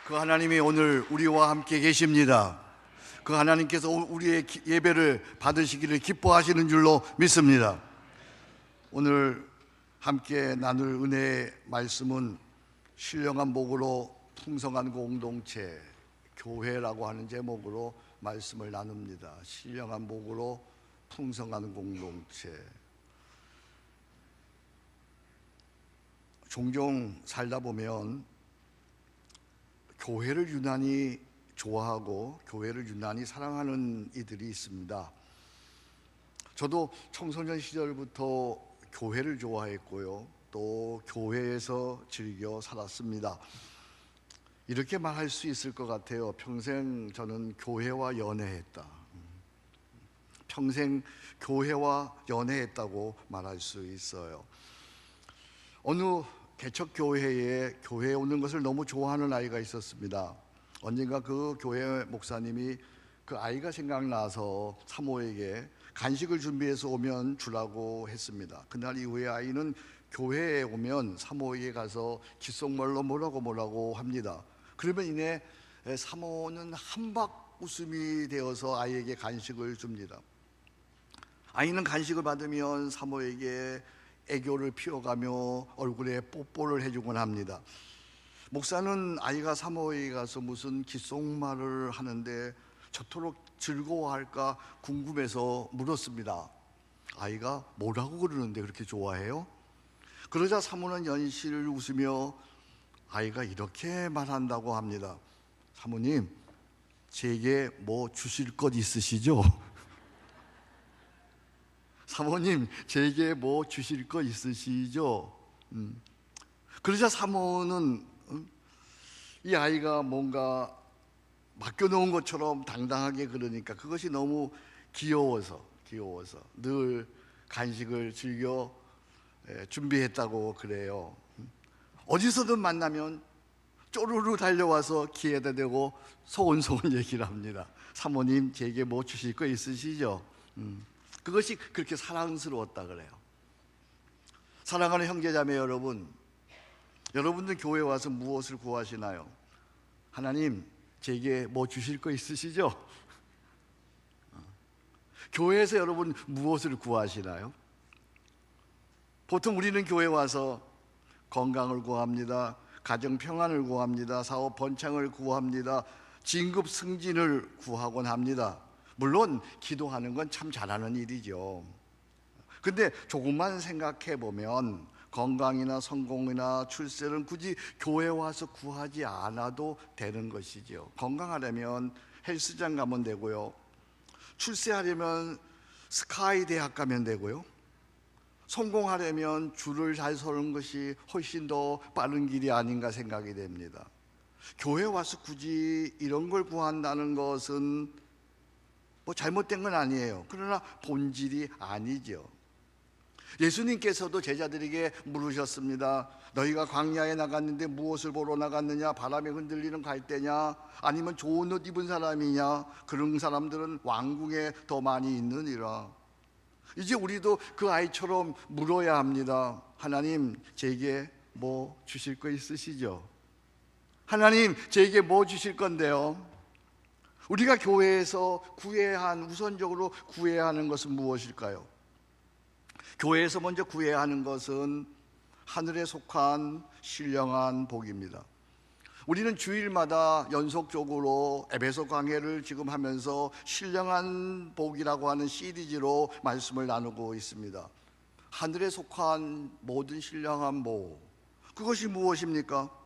그 하나님이 오늘 우리와 함께 계십니다. 그 하나님께서 우리의 예배를 받으시기를 기뻐하시는 줄로 믿습니다. 오늘 함께 나눌 은혜의 말씀은 신령한 복으로 풍성한 공동체, 교회라고 하는 제목으로 말씀을 나눕니다. 신령한 복으로 풍성한 공동체. 종종 살다 보면 교회를 유난히 좋아하고 교회를 유난히 사랑하는 이들이 있습니다. 저도 청소년 시절부터 교회를 좋아했고요, 또 교회에서 즐겨 살았습니다. 이렇게 말할 수 있을 것 같아요. 평생 저는 교회와 연애했다. 평생 교회와 연애했다고 말할 수 있어요. 어느 개척교회에 교회에 오는 것을 너무 좋아하는 아이가 있었습니다. 언젠가 그 교회 목사님이 그 아이가 생각나서 사모에게 간식을 준비해서 오면 주라고 했습니다. 그날 이후에 아이는 교회에 오면 사모에게 가서 귓속말로 뭐라고 합니다. 그러면 이내 사모는 한박 웃음이 되어서 아이에게 간식을 줍니다. 아이는 간식을 받으면 사모에게 애교를 피워가며 얼굴에 뽀뽀를 해주곤 합니다. 목사는 아이가 사모에게 가서 무슨 귓속말을 하는데 저토록 즐거워할까 궁금해서 물었습니다. 아이가 뭐라고 그러는데 그렇게 좋아해요? 그러자 사모는 연실 웃으며 아이가 이렇게 말한다고 합니다. 사모님, 제게 뭐 주실 것 있으시죠? 사모님, 제게 뭐 주실 거 있으시죠? 그러자 사모는 이 아이가 뭔가 맡겨놓은 것처럼 당당하게 그러니까 그것이 너무 귀여워서 늘 간식을 즐겨 준비했다고 그래요. 어디서든 만나면 쪼르르 달려와서 귀에다 대고 소곤소곤 얘기를 합니다. 사모님, 제게 뭐 주실 거 있으시죠? 그것이 그렇게 사랑스러웠다 그래요. 사랑하는 형제자매 여러분, 여러분들 교회 와서 무엇을 구하시나요? 하나님, 제게 뭐 주실 거 있으시죠? 교회에서 여러분 무엇을 구하시나요? 보통 우리는 교회 와서 건강을 구합니다. 가정 평안을 구합니다. 사업 번창을 구합니다. 진급 승진을 구하곤 합니다. 물론 기도하는 건 참 잘하는 일이죠. 근데 조금만 생각해 보면 건강이나 성공이나 출세는 굳이 교회 와서 구하지 않아도 되는 것이죠. 건강하려면 헬스장 가면 되고요, 출세하려면 스카이 대학 가면 되고요, 성공하려면 줄을 잘 서는 것이 훨씬 더 빠른 길이 아닌가 생각이 됩니다. 교회 와서 굳이 이런 걸 구한다는 것은 뭐 잘못된 건 아니에요. 그러나 본질이 아니죠. 예수님께서도 제자들에게 물으셨습니다. 너희가 광야에 나갔는데 무엇을 보러 나갔느냐? 바람에 흔들리는 갈대냐? 아니면 좋은 옷 입은 사람이냐? 그런 사람들은 왕궁에 더 많이 있느니라. 이제 우리도 그 아이처럼 물어야 합니다. 하나님, 제게 뭐 주실 거 있으시죠? 하나님, 제게 뭐 주실 건데요? 우리가 교회에서 우선적으로 구해야 하는 것은 무엇일까요? 교회에서 먼저 구해야 하는 것은 하늘에 속한 신령한 복입니다. 우리는 주일마다 연속적으로 에베소 강해를 지금 하면서 신령한 복이라고 하는 시리즈로 말씀을 나누고 있습니다. 하늘에 속한 모든 신령한 복, 그것이 무엇입니까?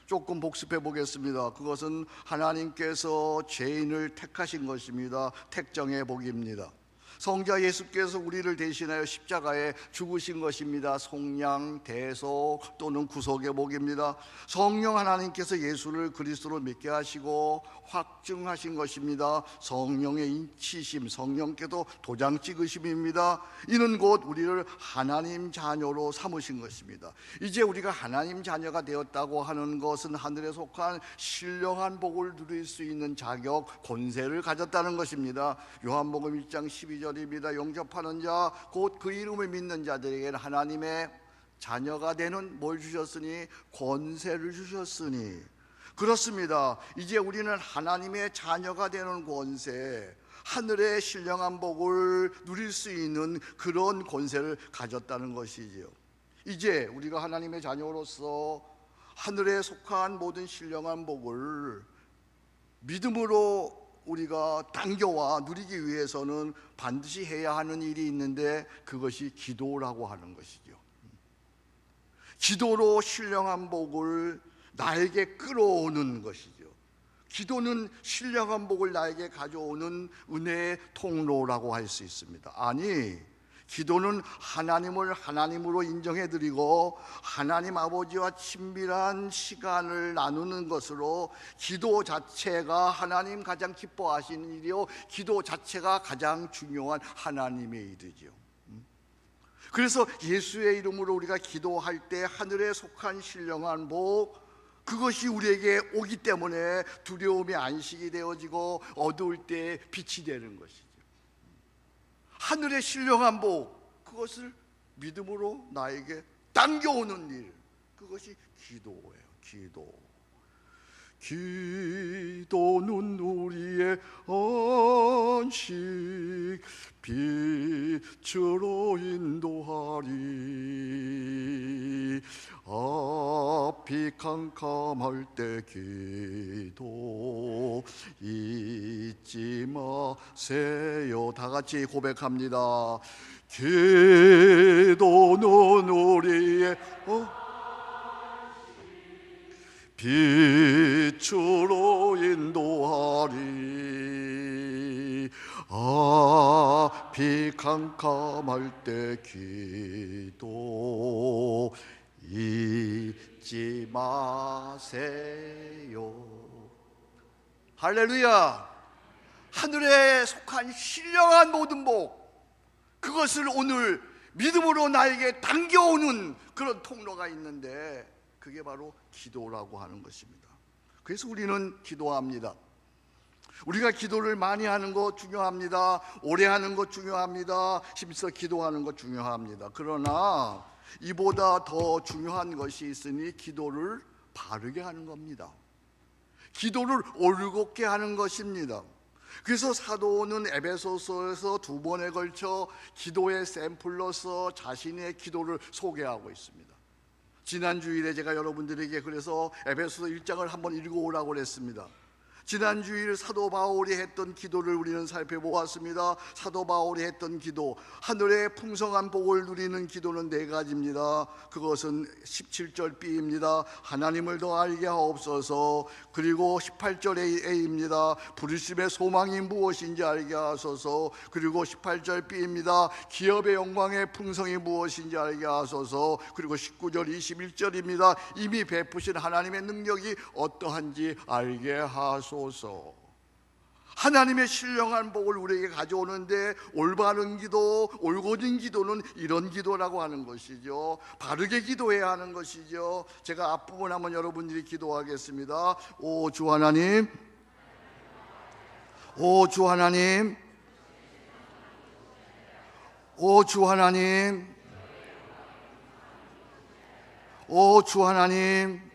조금 복습해 보겠습니다. 그것은 하나님께서 죄인을 택하신 것입니다. 택정의 복입니다. 성자 예수께서 우리를 대신하여 십자가에 죽으신 것입니다. 속량, 대속 또는 구속의 복입니다. 성령 하나님께서 예수를 그리스도로 믿게 하시고 확증하신 것입니다. 성령의 인치심, 성령께도 도장 찍으심입니다. 이는 곧 우리를 하나님 자녀로 삼으신 것입니다. 이제 우리가 하나님 자녀가 되었다고 하는 것은 하늘에 속한 신령한 복을 누릴 수 있는 자격, 권세를 가졌다는 것입니다. 요한복음 1장 12절 입니다. 용접하는 자 곧 그 이름을 믿는 자들에게는 하나님의 자녀가 되는 뭘 주셨으니? 권세를 주셨으니. 그렇습니다. 이제 우리는 하나님의 자녀가 되는 권세, 하늘의 신령한 복을 누릴 수 있는 그런 권세를 가졌다는 것이지요. 이제 우리가 하나님의 자녀로서 하늘에 속한 모든 신령한 복을 믿음으로 우리가 당겨와 누리기 위해서는 반드시 해야 하는 일이 있는데, 그것이 기도라고 하는 것이죠. 기도로 신령한 복을 나에게 끌어오는 것이죠. 기도는 신령한 복을 나에게 가져오는 은혜의 통로라고 할 수 있습니다. 아니, 기도는 하나님을 하나님으로 인정해드리고 하나님 아버지와 친밀한 시간을 나누는 것으로, 기도 자체가 하나님 가장 기뻐하시는 일이요, 기도 자체가 가장 중요한 하나님의 일이죠. 그래서 예수의 이름으로 우리가 기도할 때 하늘에 속한 신령한 복, 그것이 우리에게 오기 때문에 두려움이 안식이 되어지고 어두울 때 빛이 되는 것이죠. 하늘의 신령한 복, 그것을 믿음으로 나에게 당겨오는 일, 그것이 기도예요. 기도는 우리의 안식, 빛으로 인도하리. 앞이 캄캄할 때 기도 잊지 마세요. 다 같이 고백합니다. 기도는 우리의 빛으로 인도하리. 앞이 캄캄할 때 기도 잊지 마세요. 할렐루야. 하늘에 속한 신령한 모든 복, 그것을 오늘 믿음으로 나에게 당겨오는 그런 통로가 있는데, 그게 바로 기도라고 하는 것입니다. 그래서 우리는 기도합니다. 우리가 기도를 많이 하는 것 중요합니다. 오래 하는 것 중요합니다. 힘써 기도하는 것 중요합니다. 그러나 이보다 더 중요한 것이 있으니, 기도를 바르게 하는 겁니다. 기도를 올곧게 하는 것입니다. 그래서 사도는 에베소서에서 2번에 걸쳐 기도의 샘플로서 자신의 기도를 소개하고 있습니다. 지난 주일에 제가 여러분들에게 그래서 에베소서 1장을 한번 읽어오라고 그랬습니다. 지난 주일 사도 바울이 했던 기도를 우리는 살펴보았습니다. 사도 바울이 했던 기도, 하늘의 풍성한 복을 누리는 기도는 4가지입니다. 그것은 17절 B입니다. 하나님을 더 알게 하옵소서. 그리고 18절 A입니다. 부르심의 소망이 무엇인지 알게 하소서. 그리고 18절 B입니다. 기업의 영광의 풍성이 무엇인지 알게 하소서. 그리고 19절 21절입니다. 이미 베푸신 하나님의 능력이 어떠한지 알게 하소서. 하나님의 신령한 복을 우리에게 가져오는데, 올바른 기도, 올곧은 기도는 이런 기도라고 하는 것이죠. 바르게 기도해야 하는 것이죠. 제가 앞부분 한번 여러분들이 기도하겠습니다. 오 주 하나님, 오 주 하나님, 오 주 하나님, 오 주 하나님.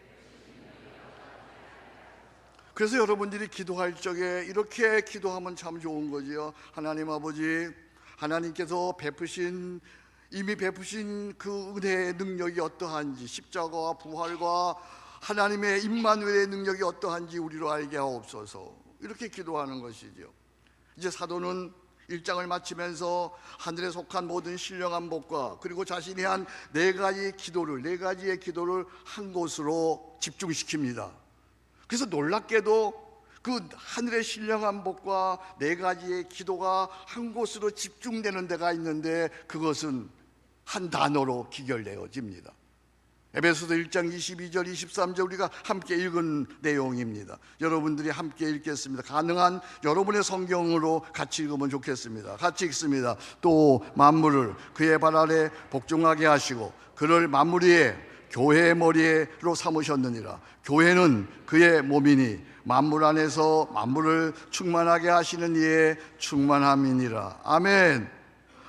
그래서 여러분들이 기도할 적에 이렇게 기도하면 참 좋은 거지요. 하나님 아버지, 하나님께서 이미 베푸신 그 은혜의 능력이 어떠한지, 십자가와 부활과 하나님의 임마누엘의 능력이 어떠한지 우리로 알게 하옵소서. 이렇게 기도하는 것이죠. 이제 사도는 1장을 마치면서 하늘에 속한 모든 신령한 복과, 그리고 자신이 한 4가지의 기도를 한 곳으로 집중시킵니다. 그래서 놀랍게도 그 하늘의 신령한 복과 4가지의 기도가 한 곳으로 집중되는 데가 있는데, 그것은 한 단어로 기결되어집니다. 에베소서 1장 22절 23절 우리가 함께 읽은 내용입니다. 여러분들이 함께 읽겠습니다. 가능한 여러분의 성경으로 같이 읽으면 좋겠습니다. 같이 읽습니다. 또 만물을 그의 발 아래 복종하게 하시고 그를 만물 위에 교회의 머리로 삼으셨느니라. 교회는 그의 몸이니 만물 안에서 만물을 충만하게 하시는 이의 충만함이니라. 아멘.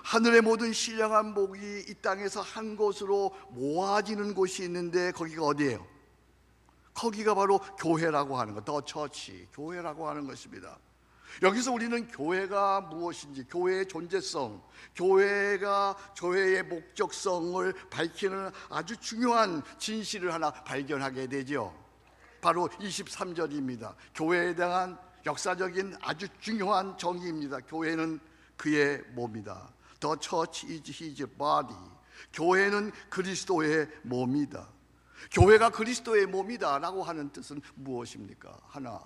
하늘의 모든 신령한 복이 이 땅에서 한 곳으로 모아지는 곳이 있는데, 거기가 어디예요? 거기가 바로 교회라고 하는 것, 더 처치, 교회라고 하는 것입니다. 여기서 우리는 교회가 무엇인지, 교회의 존재성, 교회의 목적성을 밝히는 아주 중요한 진실을 하나 발견하게 되죠. 바로 23절입니다. 교회에 대한 역사적인 아주 중요한 정의입니다. 교회는 그의 몸이다. The church is his body. 교회는 그리스도의 몸이다. 교회가 그리스도의 몸이다 라고 하는 뜻은 무엇입니까? 하나,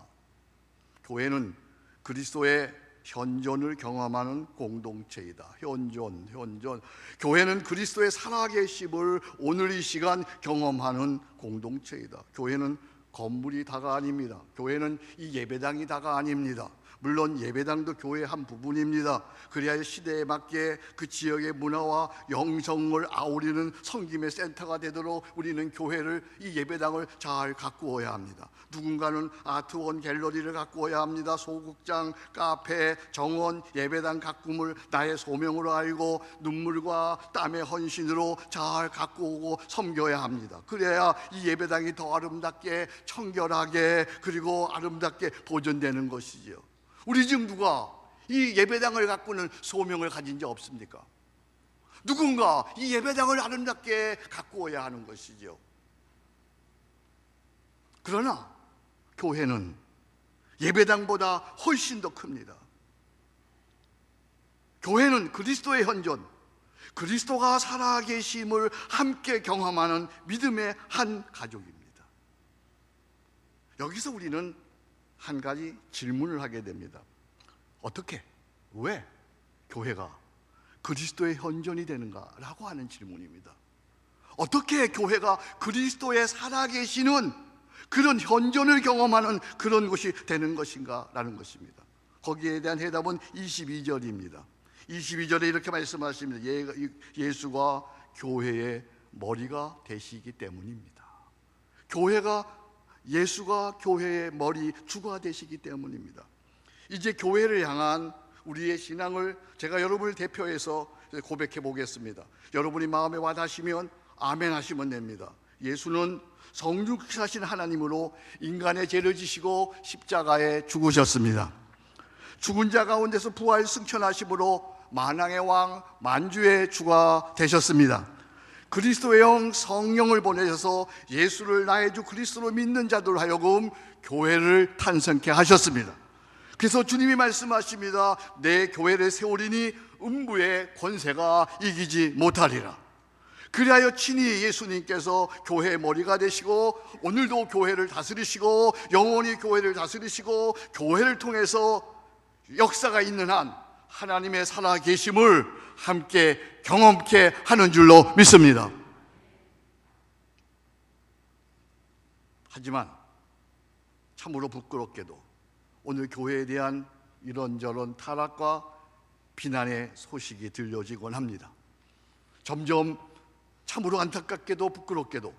교회는 그리스도의 현존을 경험하는 공동체이다. 현존. 교회는 그리스도의 살아계심을 오늘 이 시간 경험하는 공동체이다. 교회는 건물이 다가 아닙니다. 교회는 이 예배당이 다가 아닙니다. 물론 예배당도 교회의 한 부분입니다. 그래야 시대에 맞게 그 지역의 문화와 영성을 아우리는 섬김의 센터가 되도록 우리는 교회를, 이 예배당을 잘 가꾸어야 합니다. 누군가는 아트원 갤러리를 가꾸어야 합니다. 소극장, 카페, 정원, 예배당 가꿈을 나의 소명으로 알고 눈물과 땀의 헌신으로 잘 가꾸고 섬겨야 합니다. 그래야 이 예배당이 더 아름답게, 청결하게, 그리고 아름답게 보존되는 것이죠. 우리 중 누가 이 예배당을 가꾸는 소명을 가진 자 없습니까? 누군가 이 예배당을 아름답게 가꾸어야 하는 것이죠. 그러나 교회는 예배당보다 훨씬 더 큽니다. 교회는 그리스도의 현존, 그리스도가 살아계심을 함께 경험하는 믿음의 한 가족입니다. 여기서 우리는 한 가지 질문을 하게 됩니다. 어떻게, 왜 교회가 그리스도의 현존이 되는가라고 하는 질문입니다. 어떻게 교회가 그리스도의 살아계시는 그런 현존을 경험하는 그런 곳이 되는 것인가라는 것입니다. 거기에 대한 해답은 22절입니다. 22절에 이렇게 말씀하십니다. 예수가 교회의 머리가 되시기 때문입니다. 예수가 교회의 머리, 주가 되시기 때문입니다. 이제 교회를 향한 우리의 신앙을 제가 여러분을 대표해서 고백해 보겠습니다. 여러분이 마음에 와닿으시면 아멘 하시면 됩니다. 예수는 성육신하신 하나님으로 인간의 죄를 지시고 십자가에 죽으셨습니다. 죽은 자 가운데서 부활 승천하심으로 만왕의 왕, 만주의 주가 되셨습니다. 그리스도의 영 성령을 보내셔서 예수를 나의 주 그리스도로 믿는 자들 하여금 교회를 탄생케 하셨습니다. 그래서 주님이 말씀하십니다. 내 교회를 세우리니 음부의 권세가 이기지 못하리라. 그리하여 친히 예수님께서 교회의 머리가 되시고 오늘도 교회를 다스리시고 영원히 교회를 다스리시고 교회를 통해서 역사가 있는 한 하나님의 살아계심을 함께 경험케 하는 줄로 믿습니다. 하지만 참으로 부끄럽게도 오늘 교회에 대한 이런저런 타락과 비난의 소식이 들려지곤 합니다. 점점 참으로 안타깝게도 부끄럽게도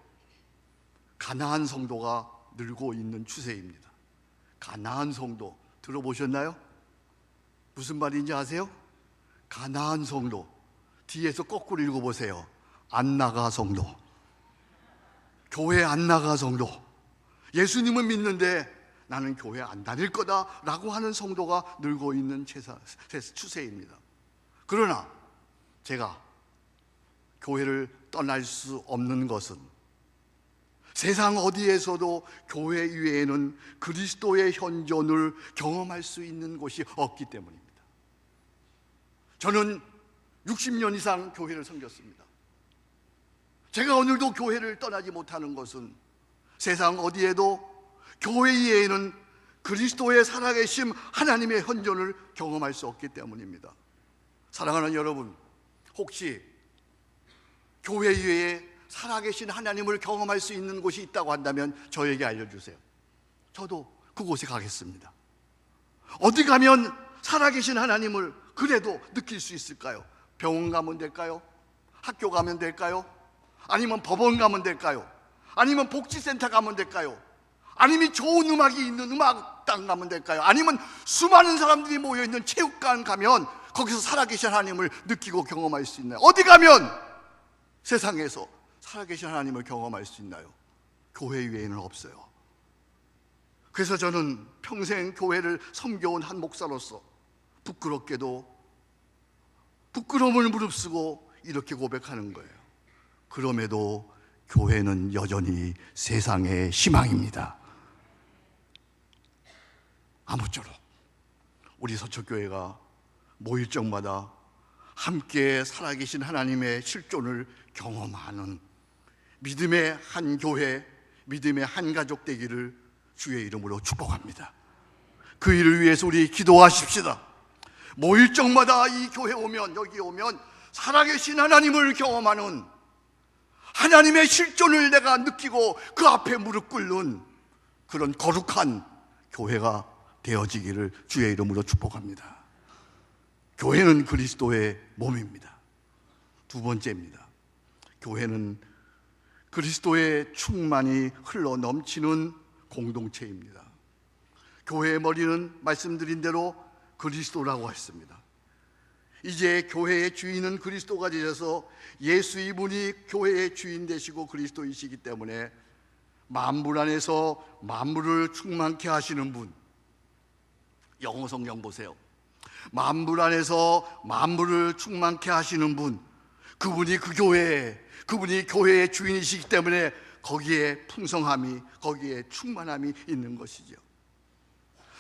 가나안 성도가 늘고 있는 추세입니다. 가나안 성도 들어보셨나요? 무슨 말인지 아세요? 가나안 성도, 뒤에서 거꾸로 읽어보세요. 안 나가 성도, 교회 안 나가 성도, 예수님은 믿는데 나는 교회 안 다닐 거다 라고 하는 성도가 늘고 있는 추세입니다. 그러나 제가 교회를 떠날 수 없는 것은 세상 어디에서도 교회 이외에는 그리스도의 현존을 경험할 수 있는 곳이 없기 때문입니다. 저는 60년 이상 교회를 섬겼습니다. 제가 오늘도 교회를 떠나지 못하는 것은 세상 어디에도 교회 이외에는 그리스도의 살아계심 하나님의 현존을 경험할 수 없기 때문입니다. 사랑하는 여러분, 혹시 교회 이외에 살아계신 하나님을 경험할 수 있는 곳이 있다고 한다면 저에게 알려주세요. 저도 그곳에 가겠습니다. 어디 가면 살아계신 하나님을 그래도 느낄 수 있을까요? 병원 가면 될까요? 학교 가면 될까요? 아니면 법원 가면 될까요? 아니면 복지센터 가면 될까요? 아니면 좋은 음악이 있는 음악당 가면 될까요? 아니면 수많은 사람들이 모여있는 체육관 가면 거기서 살아계신 하나님을 느끼고 경험할 수 있나요? 어디 가면 세상에서 살아계신 하나님을 경험할 수 있나요? 교회 외에는 없어요. 그래서 저는 평생 교회를 섬겨온 한 목사로서 부끄럽게도 부끄러움을 무릅쓰고 이렇게 고백하는 거예요. 그럼에도 교회는 여전히 세상의 희망입니다. 아무쪼록 우리 서초교회가 모일 적마다 함께 살아계신 하나님의 실존을 경험하는 믿음의 한 교회, 믿음의 한 가족 되기를 주의 이름으로 축복합니다. 그 일을 위해서 우리 기도하십시다. 모일 적마다 이 교회 오면, 여기 오면 살아계신 하나님을 경험하는, 하나님의 실존을 내가 느끼고 그 앞에 무릎 꿇는 그런 거룩한 교회가 되어지기를 주의 이름으로 축복합니다. 교회는 그리스도의 몸입니다. 두 번째입니다. 교회는 그리스도의 충만이 흘러 넘치는 공동체입니다. 교회의 머리는 말씀드린 대로 그리스도라고 했습니다. 이제 교회의 주인은 그리스도가 되셔서 예수 이분이 교회의 주인 되시고 그리스도이시기 때문에 만물 안에서 만물을 충만케 하시는 분, 영어 성경 보세요. 만물 안에서 만물을 충만케 하시는 분, 그분이 그 교회, 그분이 교회의 주인이시기 때문에 거기에 풍성함이, 거기에 충만함이 있는 것이죠.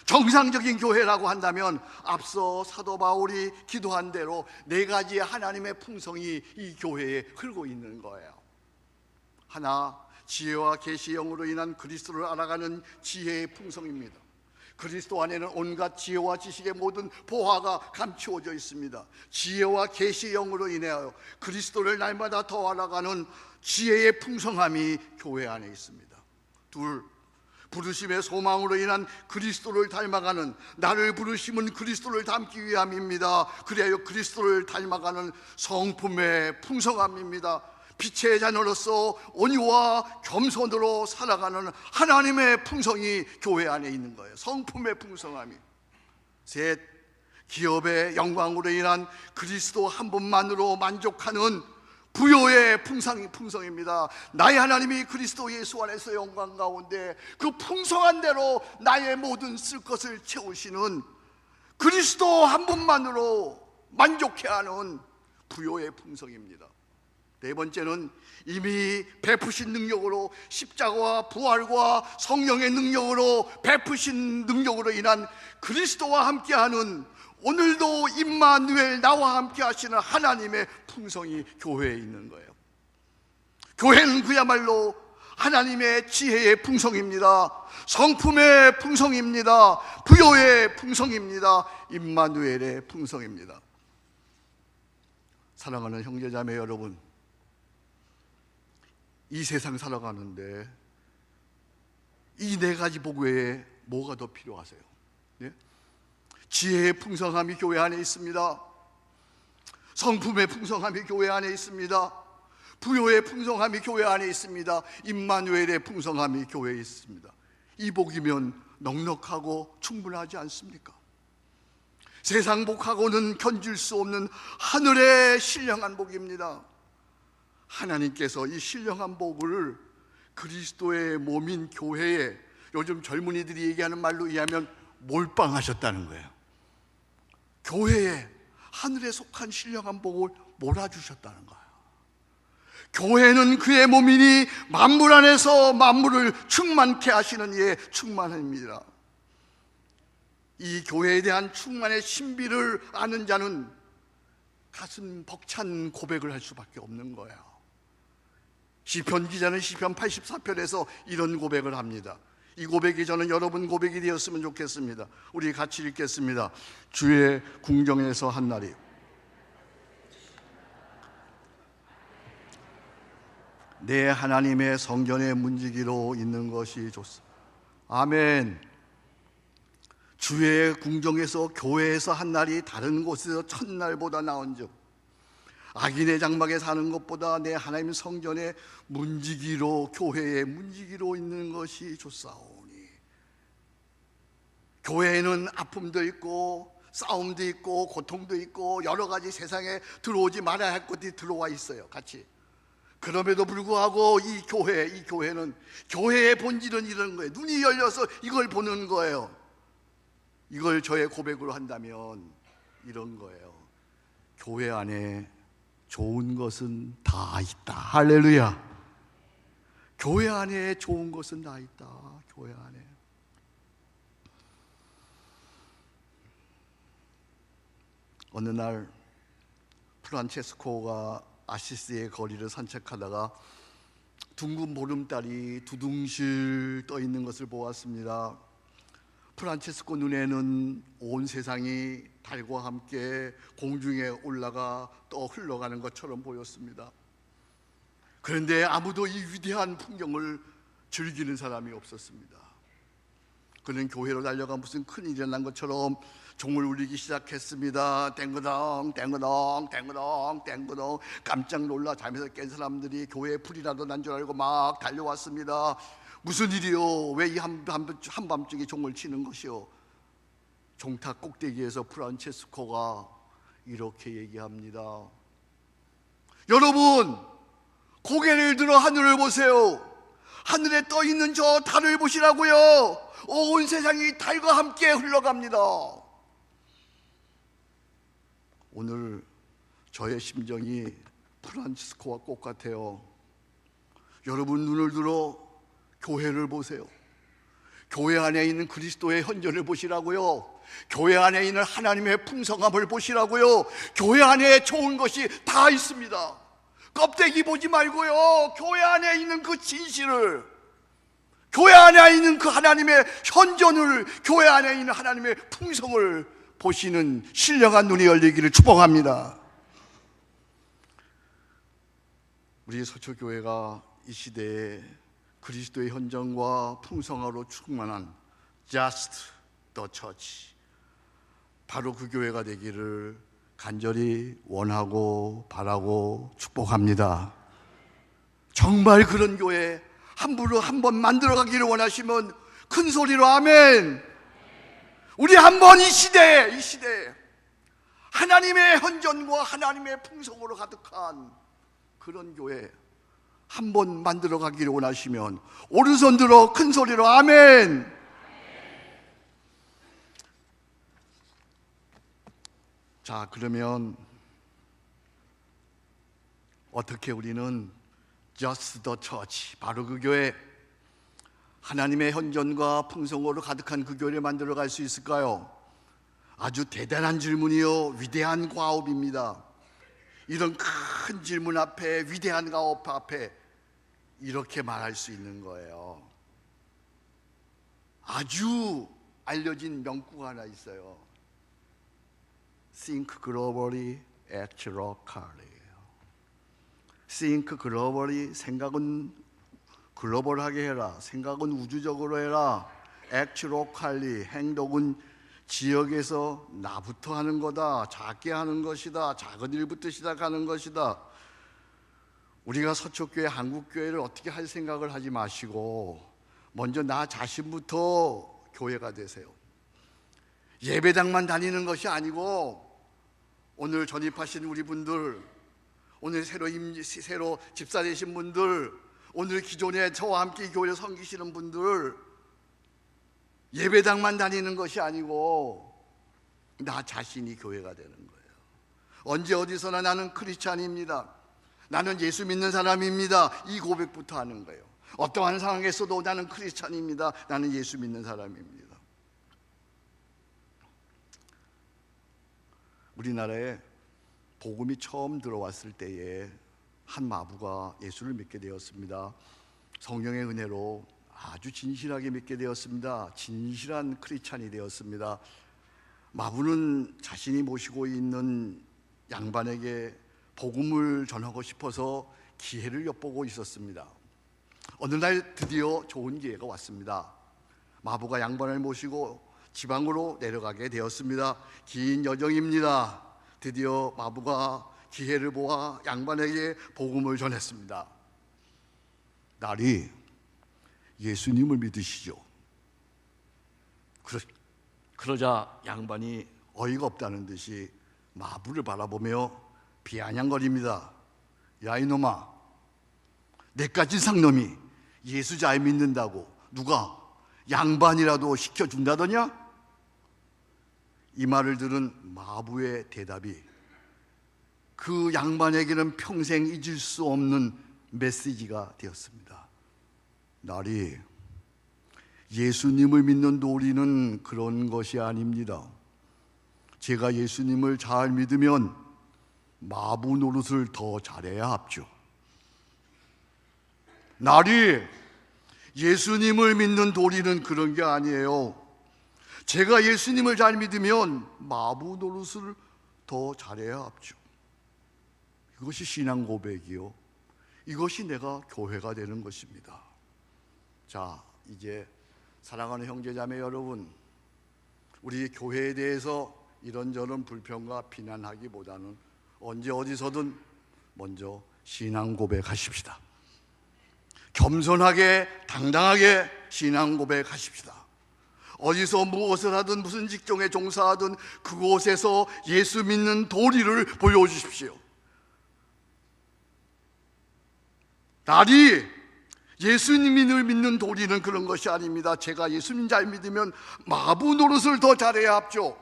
정상적인 교회라고 한다면 앞서 사도 바울이 기도한 대로 네 가지의 하나님의 풍성이 이 교회에 흐르고 있는 거예요. 하나, 지혜와 계시의 영으로 인한 그리스도를 알아가는 지혜의 풍성입니다. 그리스도 안에는 온갖 지혜와 지식의 모든 보화가 감추어져 있습니다. 지혜와 계시의 영으로 인하여 그리스도를 날마다 더 알아가는 지혜의 풍성함이 교회 안에 있습니다. 둘, 부르심의 소망으로 인한 그리스도를 닮아가는, 나를 부르심은 그리스도를 닮기 위함입니다. 그래야 그리스도를 닮아가는 성품의 풍성함입니다. 빛의 자녀로서 온유와 겸손으로 살아가는 하나님의 풍성이 교회 안에 있는 거예요. 성품의 풍성함이. 셋, 기업의 영광으로 인한 그리스도 한 분만으로 만족하는 부요의 풍성입니다. 나의 하나님이 그리스도 예수 안에서 영광 가운데 그 풍성한 대로 나의 모든 쓸 것을 채우시는 그리스도 한 분만으로 만족해하는 부요의 풍성입니다. 네 번째는 이미 베푸신 능력으로, 십자가와 부활과 성령의 능력으로, 베푸신 능력으로 인한 그리스도와 함께하는, 오늘도 임마누엘 나와 함께 하시는 하나님의 풍성이 교회에 있는 거예요. 교회는 그야말로 하나님의 지혜의 풍성입니다. 성품의 풍성입니다. 부요의 풍성입니다. 임마누엘의 풍성입니다. 사랑하는 형제자매 여러분, 이 세상 살아가는데 이 네 가지 복 외에 뭐가 더 필요하세요? 네? 지혜의 풍성함이 교회 안에 있습니다. 성품의 풍성함이 교회 안에 있습니다. 부요의 풍성함이 교회 안에 있습니다. 임마누엘의 풍성함이 교회에 있습니다. 이 복이면 넉넉하고 충분하지 않습니까? 세상 복하고는 견줄 수 없는 하늘의 신령한 복입니다. 하나님께서 이 신령한 복을 그리스도의 몸인 교회에, 요즘 젊은이들이 얘기하는 말로 이해하면 몰빵하셨다는 거예요. 교회에 하늘에 속한 신령한 복을 몰아주셨다는 거예요. 교회는 그의 몸이니 만물 안에서 만물을 충만케 하시는 이의 충만함입니다. 이 교회에 대한 충만의 신비를 아는 자는 가슴 벅찬 고백을 할 수밖에 없는 거예요. 시편 기자는 시편 84편에서 이런 고백을 합니다. 이 고백이 저는 여러분 고백이 되었으면 좋겠습니다. 우리 같이 읽겠습니다. 주의 궁정에서 한 날이, 내 하나님의 성전의 문지기로 있는 것이 좋습니다. 아멘. 주의 궁정에서, 교회에서 한 날이 다른 곳에서 첫날보다 나은즉 악인의 장막에 사는 것보다 내 하나님 성전의 문지기로, 교회의 문지기로 있는 것이 좋사오니. 교회에는 아픔도 있고 싸움도 있고 고통도 있고 여러 가지 세상에 들어오지 말아야 할 것들이 들어와 있어요. 같이. 그럼에도 불구하고 이 교회는, 교회의 본질은 이런 거예요. 눈이 열려서 이걸 보는 거예요. 이걸 저의 고백으로 한다면 이런 거예요. 교회 안에 좋은 것은 다 있다. 할렐루야. 교회 안에 좋은 것은 다 있다. 교회 안에. 어느 날 프란체스코가 아시스의 거리를 산책하다가 둥근 보름달이 두둥실 떠 있는 것을 보았습니다. 프란체스코 눈에는 온 세상이 달과 함께 공중에 올라가 떠 흘러가는 것처럼 보였습니다. 그런데 아무도 이 위대한 풍경을 즐기는 사람이 없었습니다. 그는 교회로 달려가 무슨 큰일이 일어난 것처럼 종을 울리기 시작했습니다. 땡그덩 땡그덩 땡그덩 땡그덩. 깜짝 놀라 잠에서 깬 사람들이 교회에 불이라도 난 줄 알고 막 달려왔습니다. 무슨 일이요? 왜 이 한밤중에 종을 치는 것이요? 종탑 꼭대기에서 프란체스코가 이렇게 얘기합니다. 여러분, 고개를 들어 하늘을 보세요. 하늘에 떠 있는 저 달을 보시라고요. 온 세상이 달과 함께 흘러갑니다. 오늘 저의 심정이 프란치스코와 똑같아요. 여러분, 눈을 들어 교회를 보세요. 교회 안에 있는 그리스도의 현존을 보시라고요. 교회 안에 있는 하나님의 풍성함을 보시라고요. 교회 안에 좋은 것이 다 있습니다. 껍데기 보지 말고요. 교회 안에 있는 그 진실을, 교회 안에 있는 그 하나님의 현존을, 교회 안에 있는 하나님의 풍성을 보시는 신령한 눈이 열리기를 축복합니다. 우리 서초교회가 이 시대에 그리스도의 현존과 풍성함으로 충만한 Just the Church, 바로 그 교회가 되기를 간절히 원하고 바라고 축복합니다. 정말 그런 교회 함부로 한번 만들어가기를 원하시면 큰 소리로 아멘. 우리 한번 이 시대에 하나님의 현존과 하나님의 풍성으로 가득한 그런 교회 한번 만들어가기를 원하시면 오른손 들어 큰 소리로 아멘. 자, 그러면 어떻게 우리는 Just the Church, 바로 그 교회, 하나님의 현존과 풍성으로 가득한 그 교회를 만들어 갈 수 있을까요? 아주 대단한 질문이요, 위대한 과업입니다. 이런 큰 질문 앞에, 위대한 과업 앞에 이렇게 말할 수 있는 거예요. 아주 알려진 명구가 하나 있어요. Think globally, act locally. Think globally, 생각은 글로벌하게 해라. 생각은 우주적으로 해라. Act locally, 행동은 지역에서 나부터 하는 거다. 작게 하는 것이다. 작은 일부터 시작하는 것이다. 우리가 서초교회, 한국교회를 어떻게 할 생각을 하지 마시고 먼저 나 자신부터 교회가 되세요. 예배당만 다니는 것이 아니고 오늘 전입하신 우리 분들, 오늘 새로 집사 되신 분들, 오늘 기존에 저와 함께 교회를 섬기시는 분들, 예배당만 다니는 것이 아니고 나 자신이 교회가 되는 거예요. 언제 어디서나 나는 크리스찬입니다. 나는 예수 믿는 사람입니다. 이 고백부터 하는 거예요. 어떠한 상황에서도 나는 크리스찬입니다. 나는 예수 믿는 사람입니다. 우리나라에 복음이 처음 들어왔을 때에 한 마부가 예수를 믿게 되었습니다. 성령의 은혜로 아주 진실하게 믿게 되었습니다. 진실한 크리스찬이 되었습니다. 마부는 자신이 모시고 있는 양반에게 복음을 전하고 싶어서 기회를 엿보고 있었습니다. 어느 날 드디어 좋은 기회가 왔습니다. 마부가 양반을 모시고 지방으로 내려가게 되었습니다. 긴 여정입니다. 드디어 마부가 기회를 보아 양반에게 복음을 전했습니다. 날이 예수님을 믿으시죠. 그러자 양반이 어이가 없다는 듯이 마부를 바라보며 비아냥거립니다. 야, 이놈아, 내까진 상놈이 예수 잘 믿는다고 누가 양반이라도 시켜준다더냐? 이 말을 들은 마부의 대답이 그 양반에게는 평생 잊을 수 없는 메시지가 되었습니다. 나리, 예수님을 믿는 도리는 그런 것이 아닙니다. 제가 예수님을 잘 믿으면 마부 노릇을 더 잘해야 합죠. 나리, 예수님을 믿는 도리는 그런 게 아니에요. 제가 예수님을 잘 믿으면 마부 노릇을 더 잘해야 합죠. 이것이 신앙 고백이요, 이것이 내가 교회가 되는 것입니다. 자, 이제 사랑하는 형제자매 여러분, 우리 교회에 대해서 이런저런 불평과 비난하기보다는 언제 어디서든 먼저 신앙 고백하십시다. 겸손하게 당당하게 신앙 고백하십시다. 어디서 무엇을 하든 무슨 직종에 종사하든 그곳에서 예수 믿는 도리를 보여주십시오. 나리, 예수님을 믿는 도리는 그런 것이 아닙니다. 제가 예수님 잘 믿으면 마부 노릇을 더 잘해야 합죠.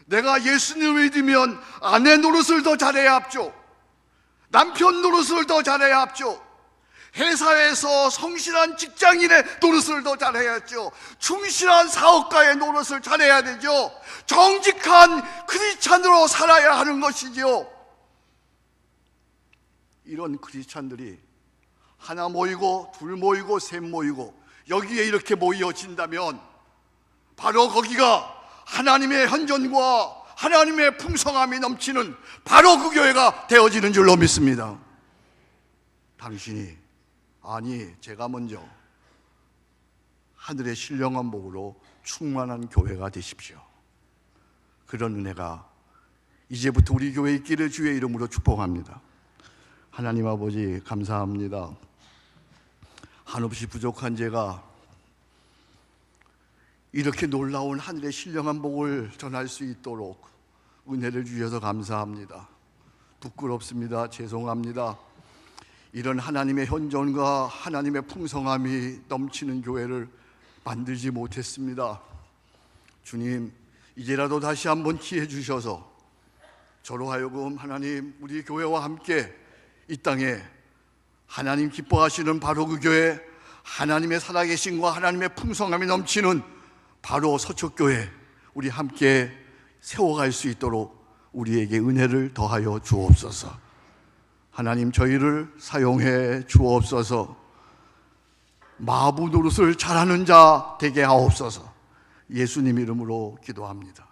내가 예수님을 믿으면 아내 노릇을 더 잘해야 합죠. 남편 노릇을 더 잘해야 합죠. 회사에서 성실한 직장인의 노릇을 더 잘해야죠. 충실한 사업가의 노릇을 잘해야 되죠. 정직한 크리스찬으로 살아야 하는 것이죠. 이런 크리스찬들이 하나 모이고 둘 모이고 셋 모이고 여기에 이렇게 모여진다면 바로 거기가 하나님의 현존과 하나님의 풍성함이 넘치는 바로 그 교회가 되어지는 줄로 믿습니다. 당신이, 아니 제가 먼저 하늘의 신령한 복으로 충만한 교회가 되십시오. 그런 은혜가 이제부터 우리 교회에 있기를 주의 이름으로 축복합니다. 하나님 아버지, 감사합니다. 한없이 부족한 제가 이렇게 놀라운 하늘의 신령한 복을 전할 수 있도록 은혜를 주셔서 감사합니다. 부끄럽습니다. 죄송합니다. 이런 하나님의 현존과 하나님의 풍성함이 넘치는 교회를 만들지 못했습니다. 주님, 이제라도 다시 한번 기회 주셔서 저로 하여금 하나님, 우리 교회와 함께 이 땅에 하나님 기뻐하시는 바로 그 교회, 하나님의 살아계심과 하나님의 풍성함이 넘치는 바로 서초교회, 우리 함께 세워갈 수 있도록 우리에게 은혜를 더하여 주옵소서. 하나님, 저희를 사용해 주옵소서. 마부 노릇을 잘하는 자 되게 하옵소서. 예수님 이름으로 기도합니다.